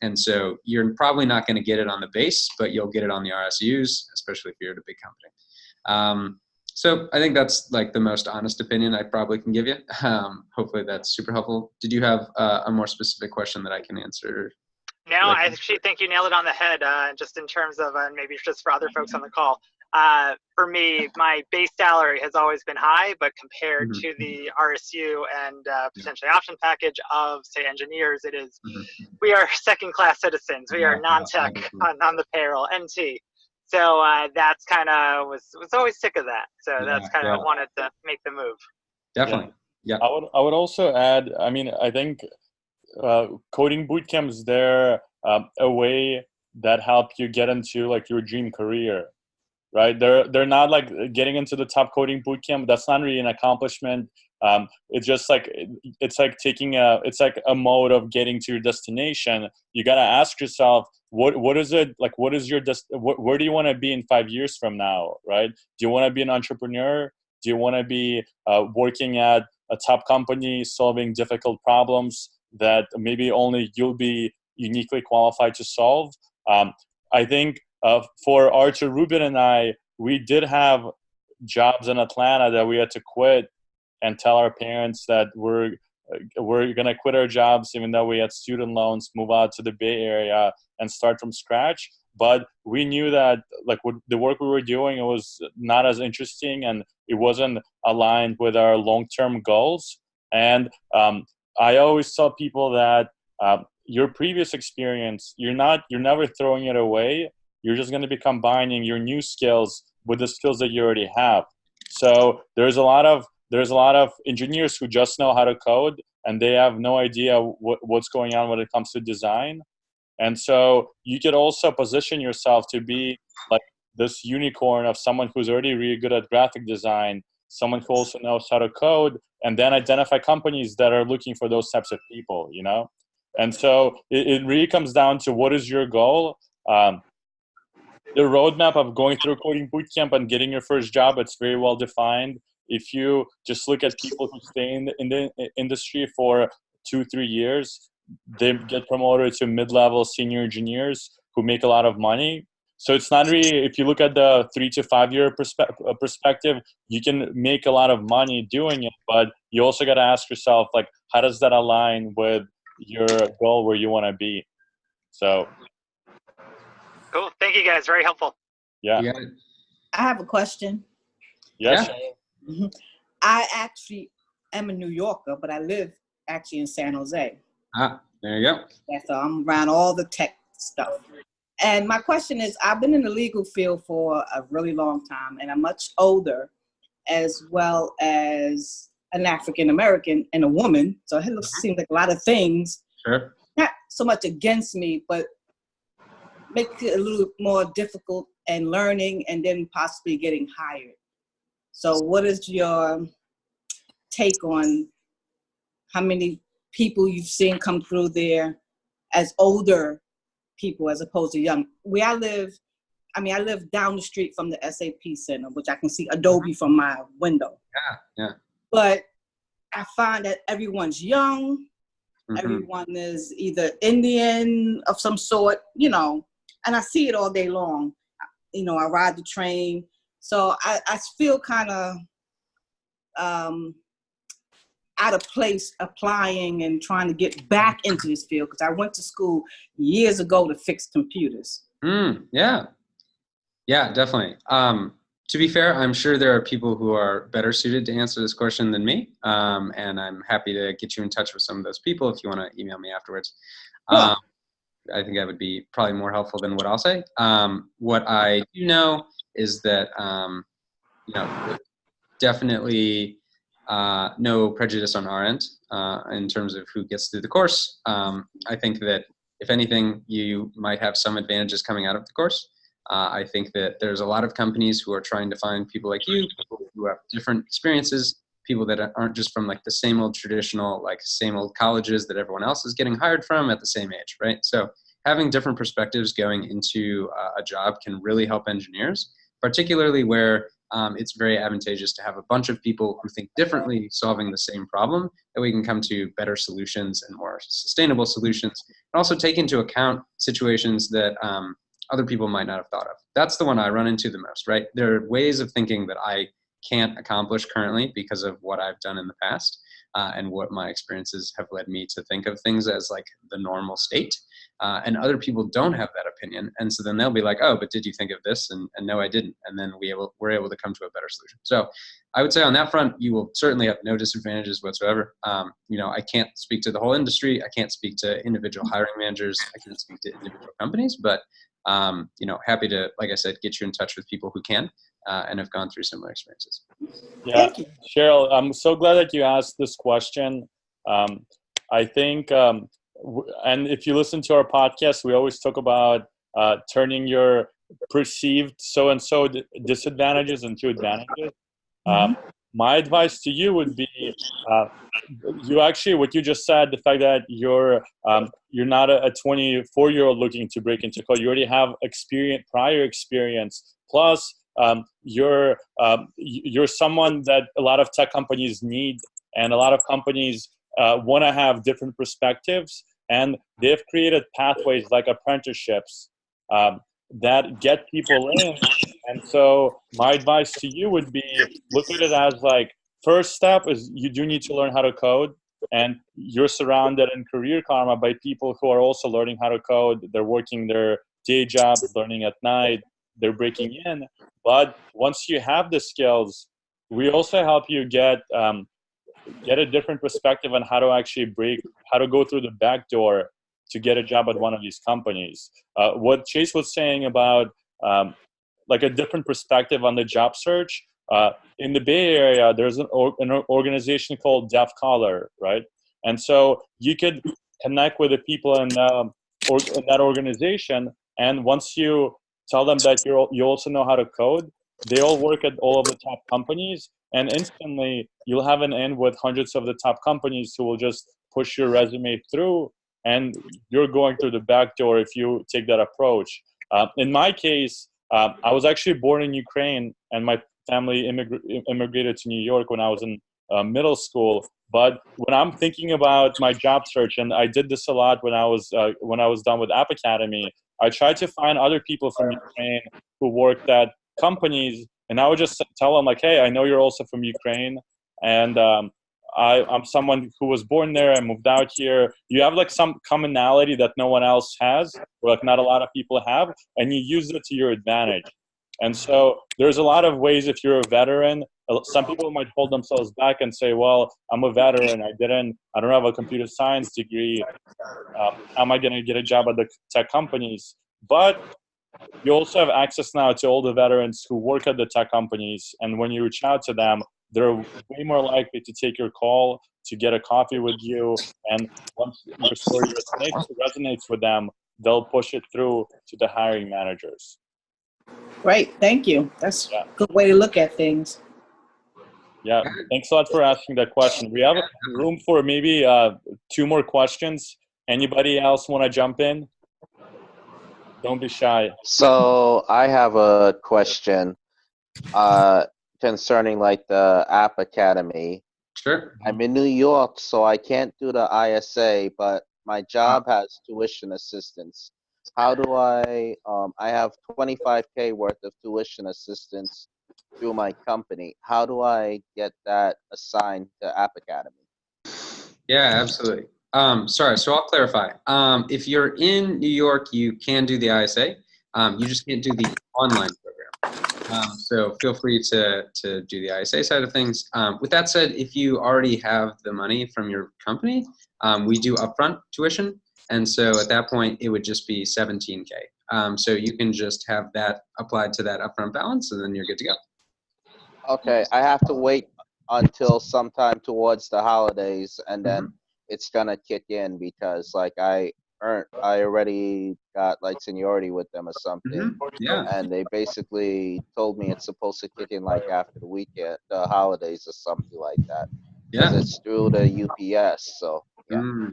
And so you're probably not going to get it on the base, but you'll get it on the RSUs, especially if you're at a big company. So I think that's like the most honest opinion I probably can give you. Hopefully that's super helpful. Did you have a more specific question that I can answer? No, I actually think you nailed it on the head, just in terms of, maybe just for other folks on the call. For me, my base salary has always been high, but compared to the RSU and potentially option package of, say, engineers, it is, we are second-class citizens. We are non-tech on the payroll, NT. So that's kind of, was always sick of that. So that's kind of wanted to make the move. Definitely. Yeah. I would also add, I mean, I think coding bootcamps, they're a way that help you get into like your dream career, right? They're not like getting into the top coding bootcamp. That's not really an accomplishment. It's just like it's like a mode of getting to your destination. You gotta ask yourself, what is it like? What is your where do you want to be in 5 years from now, right? Do you want to be an entrepreneur? Do you want to be working at a top company solving difficult problems that maybe only you'll be uniquely qualified to solve? I think for Archer, Ruben, and I, we did have jobs in Atlanta that we had to quit and tell our parents that we're going to quit our jobs even though we had student loans, move out to the Bay Area and start from scratch. But we knew that like the work we were doing, it was not as interesting and it wasn't aligned with our long-term goals. And I always tell people that your previous experience, you're never throwing it away. You're just going to be combining your new skills with the skills that you already have. So there's a lot of engineers who just know how to code and they have no idea what's going on when it comes to design. And so you could also position yourself to be like this unicorn of someone who's already really good at graphic design, someone who also knows how to code, and then identify companies that are looking for those types of people, And so it really comes down to what is your goal. The roadmap of going through a coding bootcamp and getting your first job, it's very well defined. If you just look at people who stay in the industry for 2-3 years, they get promoted to mid-level senior engineers who make a lot of money. So it's not really, if you look at the 3 to 5 year perspective, you can make a lot of money doing it, but you also got to ask yourself, like, how does that align with your goal where you want to be? So. Cool. Thank you guys. Very helpful. Yeah. You got it. I have a question. Yes. Mhm. I actually am a New Yorker, but I live actually in San Jose. Ah, there you go. Yeah, so I'm around all the tech stuff. And my question is, I've been in the legal field for a really long time, and I'm much older, as well as an African American and a woman. So it seems like a lot of things, Sure. not so much against me, but make it a little more difficult and learning and then possibly getting hired. So what is your take on how many people you've seen come through there as older people as opposed to young? Where I live down the street from the SAP Center, which I can see Adobe from my window. Yeah. But I find that everyone's young, everyone is either Indian of some sort, you know, and I see it all day long. You know, I ride the train. So I feel kind of out of place applying and trying to get back into this field because I went to school years ago to fix computers. Yeah, definitely. To be fair, I'm sure there are people who are better suited to answer this question than me, and I'm happy to get you in touch with some of those people if you want to email me afterwards. Cool. I think that would be probably more helpful than what I'll say. What I do know is that, definitely no prejudice on our end in terms of who gets through the course. I think that if anything, you might have some advantages coming out of the course. I think that there's a lot of companies who are trying to find people like you, people who have different experiences, people that aren't just from like the same old traditional, like same old colleges that everyone else is getting hired from at the same age, right? So having different perspectives going into a job can really help engineers, particularly where it's very advantageous to have a bunch of people who think differently solving the same problem, that we can come to better solutions and more sustainable solutions, and also take into account situations that other people might not have thought of. That's the one I run into the most, right? There are ways of thinking that I can't accomplish currently because of what I've done in the past and what my experiences have led me to think of things as like the normal state. And other people don't have that opinion. And so then they'll be like, oh, but did you think of this? And no, I didn't. And then we're able to come to a better solution. So I would say on that front, you will certainly have no disadvantages whatsoever. I can't speak to the whole industry. I can't speak to individual hiring managers. I can't speak to individual companies, but happy to, like I said, get you in touch with people who can and have gone through similar experiences. Yeah, Thank you. Cheryl, I'm so glad that you asked this question. I think, and if you listen to our podcast, we always talk about turning your perceived so-and-so disadvantages into advantages. My advice to you would be, what you just said, the fact that you're not a 24-year-old looking to break into code. You already have prior experience. Plus, you're someone that a lot of tech companies need, and a lot of companies want to have different perspectives, and they've created pathways like apprenticeships that get people in. And so my advice to you would be, look at it as like, first step is you do need to learn how to code, and you're surrounded in Career Karma by people who are also learning how to code. They're working their day job, learning at night, they're breaking in. But once you have the skills, we also help you get a different perspective on how to actually how to go through the back door to get a job at one of these companies. What Chase was saying about like a different perspective on the job search, in the Bay Area, there's an organization called Deaf Collar, right? And so you could connect with the people in that organization, and once you tell them that you also know how to code, they all work at all of the top companies, and instantly you'll have an in with hundreds of the top companies who will just push your resume through, and you're going through the back door if you take that approach. In my case, I was actually born in Ukraine, and my family immigrated to New York when I was in middle school. But when I'm thinking about my job search, and I did this a lot when I was done with App Academy, I tried to find other people from Ukraine who worked at companies, and I would just tell them like, hey, I know you're also from Ukraine, and I'm someone who was born there and moved out here. You have like some commonality that no one else has, or like not a lot of people have, and you use it to your advantage. And so there's a lot of ways if you're a veteran. Some people might hold themselves back and say, well, I'm a veteran. I don't have a computer science degree. How am I going to get a job at the tech companies? But you also have access now to all the veterans who work at the tech companies. And when you reach out to them, they're way more likely to take your call, to get a coffee with you. And once your story resonates with them, they'll push it through to the hiring managers. Great, thank you. That's a good way to look at things. Yeah, thanks a lot for asking that question. We have room for maybe 2 more questions. Anybody else want to jump in? Don't be shy. So I have a question concerning like the App Academy. Sure. I'm in New York, so I can't do the ISA, but my job has tuition assistance. How do I have $25K worth of tuition assistance through my company. How do I get that assigned to App Academy? Yeah, absolutely. Sorry, so I'll clarify. If you're in New York, you can do the ISA. You just can't do the online program. So feel free to do the ISA side of things. With that said, if you already have the money from your company, we do upfront tuition. And so at that point, it would just be $17K. So you can just have that applied to that upfront balance, and then you're good to go. Okay, I have to wait until sometime towards the holidays, and then it's gonna kick in because like I already got like seniority with them or something. Yeah. And they basically told me it's supposed to kick in like after the weekend, the holidays or something like that. Yeah. It's through the UPS, so yeah.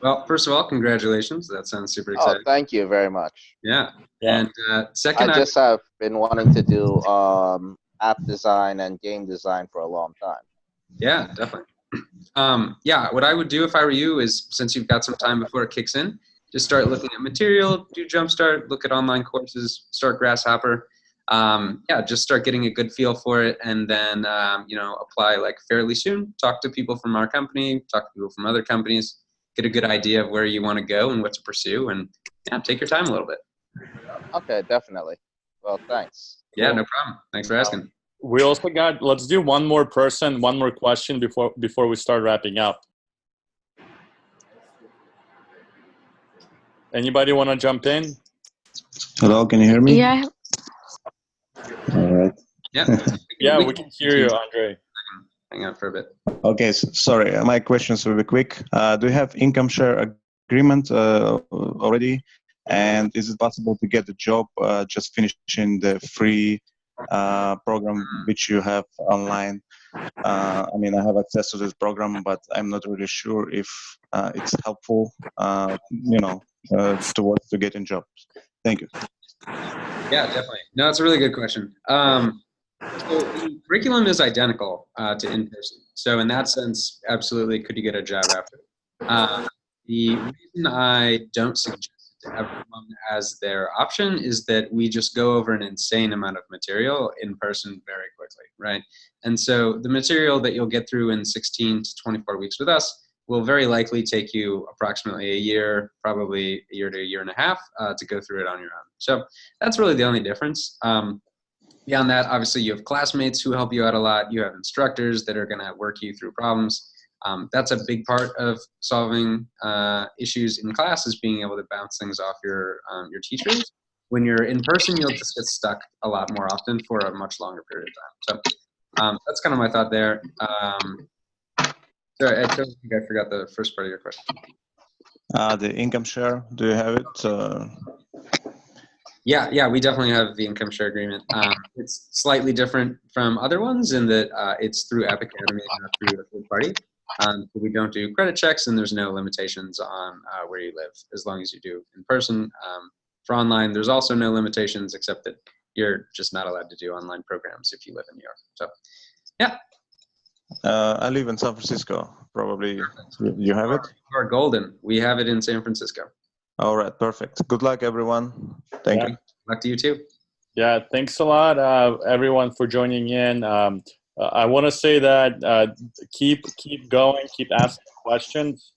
Well, first of all, congratulations. That sounds super Oh, exciting. thank you very much. Yeah. And second, I just have been wanting to do app design and game design for a long time. Yeah, definitely. Yeah, what I would do if I were you is, since you've got some time before it kicks in, just start looking at material, do Jumpstart, look at online courses, start Grasshopper. Yeah, just start getting a good feel for it, and then apply like fairly soon. Talk to people from our company, talk to people from other companies, get a good idea of where you want to go and what to pursue, and yeah, take your time a little bit. Okay, definitely. Well, thanks. Yeah, no problem. Thanks for asking. We also got, let's do one more question before we start wrapping up. Anybody want to jump in? Hello, can you hear me? Yeah. All right. Yeah. Yeah, we can hear you, Andre. Hang on for a bit. Okay, sorry, my questions will be quick. Do you have income share agreement already? And is it possible to get a job just finishing the free program which you have online? I mean, I have access to this program, but I'm not really sure if it's helpful, towards to getting jobs. Thank you. Yeah, definitely. No, that's a really good question. So the curriculum is identical to InPerson. So in that sense, absolutely, could you get a job after? The reason I don't suggest to everyone as their option is that we just go over an insane amount of material in person very quickly, right? And so the material that you'll get through in 16 to 24 weeks with us will very likely take you approximately a year, probably a year to a year and a half to go through it on your own. So that's really the only difference. Beyond that, obviously you have classmates who help you out a lot. You have instructors that are gonna work you through problems. That's a big part of solving issues in class, is being able to bounce things off your teachers. When you're in person, you'll just get stuck a lot more often for a much longer period of time. So that's kind of my thought there. Sorry, I think I forgot the first part of your question. The income share, do you have it? Yeah, we definitely have the income share agreement. It's slightly different from other ones in that it's through App Academy and not through a third party. So we don't do credit checks, and there's no limitations on where you live, as long as you do in person. For online, there's also no limitations, except that you're just not allowed to do online programs if you live in New York. So, yeah. I live in San Francisco. Probably you have it? Or golden. We have it in San Francisco. All right, perfect. Good luck, everyone. Thank you. Luck to you too. Yeah, thanks a lot, everyone, for joining in. I want to say that keep going, keep asking questions.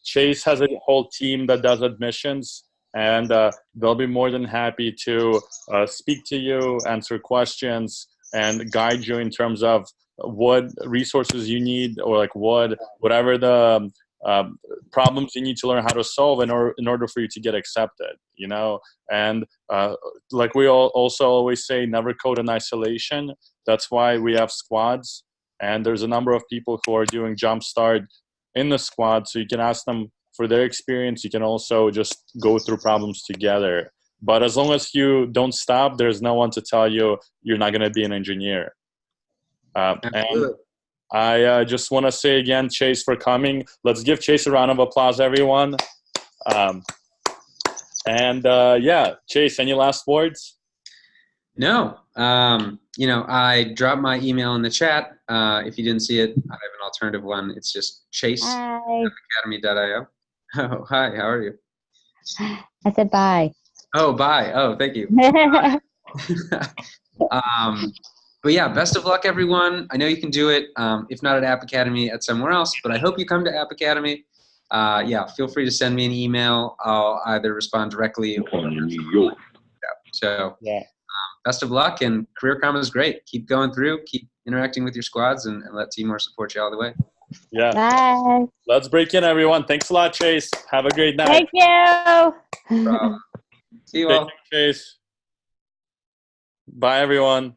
Chase has a whole team that does admissions, and they'll be more than happy to speak to you, answer questions, and guide you in terms of what resources you need, or like whatever the problems you need to learn how to solve in order for you to get accepted. You know, and like we also always say, never code in isolation. That's why we have squads, and there's a number of people who are doing Jumpstart in the squad, so you can ask them for their experience. You can also just go through problems together. But as long as you don't stop, there's no one to tell you you're not going to be an engineer. And I just want to say again, Chase, for coming. Let's give Chase a round of applause, everyone. Yeah, Chase, any last words? No. I dropped my email in the chat. If you didn't see it, I have an alternative one. It's just chase@academy.io. Oh, hi. How are you? I said bye. Oh, bye. Oh, thank you. But yeah, best of luck, everyone. I know you can do it. If not at App Academy, at somewhere else. But I hope you come to App Academy. Feel free to send me an email. I'll either respond directly or best of luck, and Career Comma is great. Keep going through, keep interacting with your squads, and let Timur support you all the way. Yeah. Bye. Let's break in, everyone. Thanks a lot, Chase. Have a great night. Thank you. See you all. Chase. Bye, everyone.